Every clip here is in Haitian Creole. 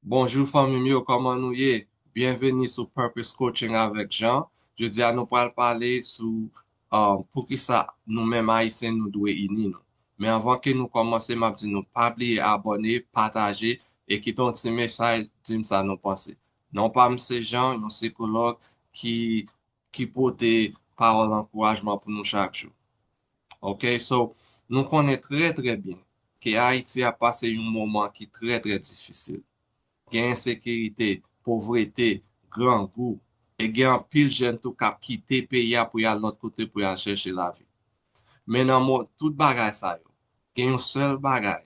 Bonjour famille, mieux, comment nous y est? Bienvenue sur Purpose Coaching avec Jean. Je dis à nous pour parler sur pour qui ça nous-mêmes haïtiens nous devons unir nous. Mais avant que nous commencions, m'a dit nous pas oublier abonner, partager et quitter un petit message dire ça nous penser. Non pas M. Jean, un psychologue qui qui porte parole d'encouragement pour nous chaque jour. OK, so nous connaissons très bien que Haïti a passé un moment qui est très difficile. Gen insécurité, pauvreté, grand goût, et gen an pile jen tou kap kite peyi ya pou yal lot kote pou yal chèche la vi. Men nan mo, tout bagay sa yo, gen yon sel bagay,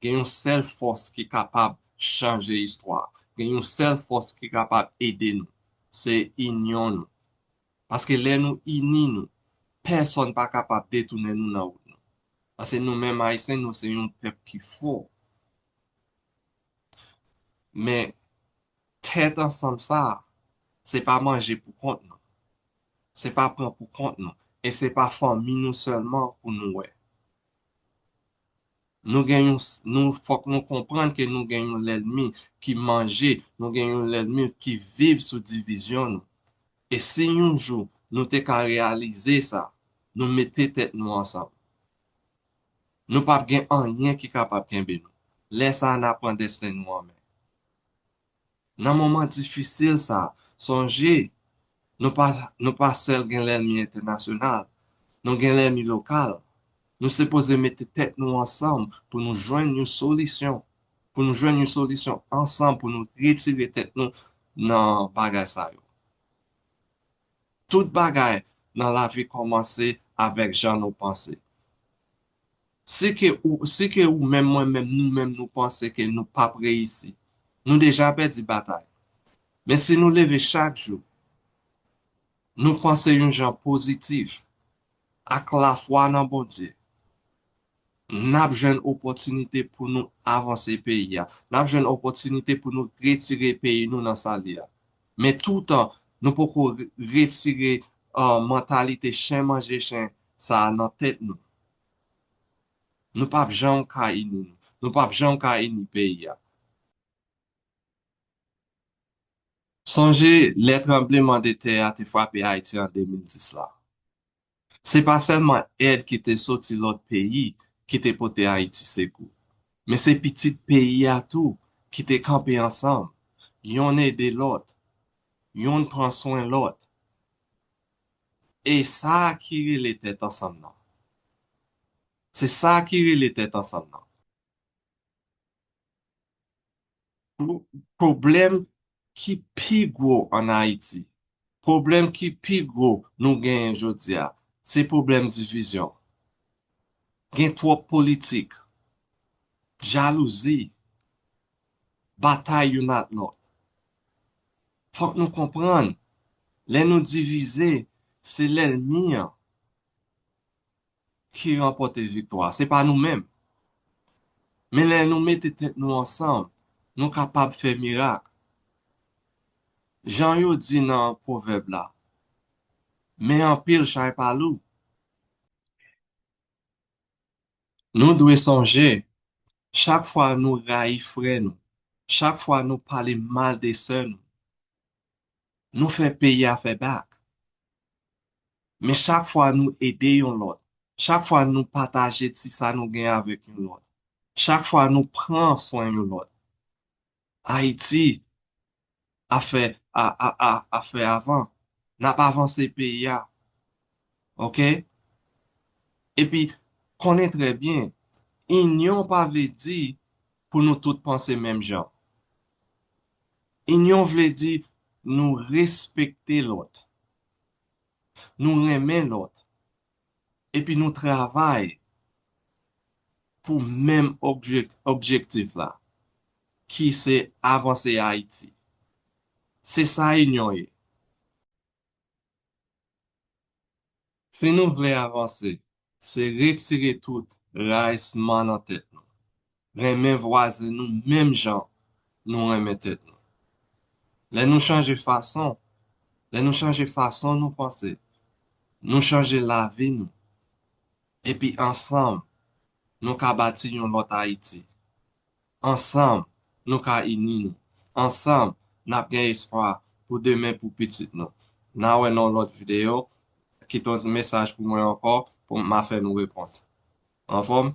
gen yon sel fos ki kapab chanje histwa, gen yon sel fos ki kapab ede nou, se inyon nou. Paske le nou ini nou, person pa kapab detounen nou nan ou nou. Paske nou men maïsen nou se yon pep ki fò. Men, tèt ansan sa, se pa manje pou kont nou. Se pa pran pou kont nou. E se pa fami nou selman pou nou we. Nou fok nou kompran ke nou genyon l'elmi ki manje, nou genyon l'elmi ki vive sou divizyon nou. E si yon jou nou te ka realize sa, nou mette tet nou ansan. Nou pap gen anyen ki kapap kenbe nou. Lè sa an apren desten nou anmen. Nan mouman difisil sa, sonje, nou pa sel gen l'elmi internasyonal, nou gen l'elmi lokal. Nou se pose mette tet nou ansam pou nou jwen yon solisyon. Pou nou jwen yon solisyon ansam pou nou retire tet nou nan bagay sa yo. Tout bagay nan la vi komanse avèk jan nou panse. Si ke ou mèm mwen mèm nou mèm nou panse ke nou pa pre isi, nou deja pe di batay. Men si nou leve chak jou, nou panse yon jan pozitif, ak la fwa nan bon Dieu, nap jwen opotunite pou nou avanse peyi ya. Nap jwen opotunite pou nou retire peyi nou nan sa li ya. Men toutan, nou pou ko retire mentalite chen manje chen sa nan tet nou. Nou pap jan ka ini nou. Nou pap jan ka ini peyi ya. Sonje le trembleman de te a te fwape Haiti en 2010 la. Se pa selman ed ki te soti lot peyi ki te pote Haiti sekou. Men se pitit peyi a tou ki te kampe ansam. Yon ede lot. Yon pran soin lot. E sa ki rile tet ansam nan. Se sa ki rile tet ansam nan. Problem ki pi gwo an Haiti. Problem ki pi gwo nou gen jodia. Se problem divizyon. Gen twop politik. Jalouzi. Batay yon at lot. Fok nou kompran. Le nou divize, se l'elmi an ki rempote victoire. Se pa nou men. Men le nou mette tet nou ansan, nou kapab fe mirak. Jan yo di nan proverb la. Men an pil chay palou. Nou dwe sonje, chak fwa nou rayi fre nou, chak fwa nou pale mal de se nou, nou fe peyi a fe bak. Men chak fwa nou ede yon lot, chak fwa nou pataje ti sa nou gen avèk yon lot, chak fwa nou pran soin yon lot. Haiti a fe avan, nap avanse peyi a, ok? E pi, konen tre bien, inyon pa vle di pou nou tout panse menm jan. Inyon vle di nou respekte lot, nou remen lot, e pi nou travay pou menm objektif la, ki se avanse Haiti. Se sa inyon e. Se nou vle avanse, se retire tout raisman nan tet nou. Remen vwaze nou, menm jan, nou remen tet nou. Le nou chanje fason, nou panse. Nou chanje la vi nou. Epi ansam, nou ka bati yon lot Haiti. Ansam, nou ka ini nou. Ansam, nap gen espoir pou demen pou pitit nou. Nan wè nan lot video, ki ton mesaj pou mwen ankon, pou ma fè nou repons. En forme?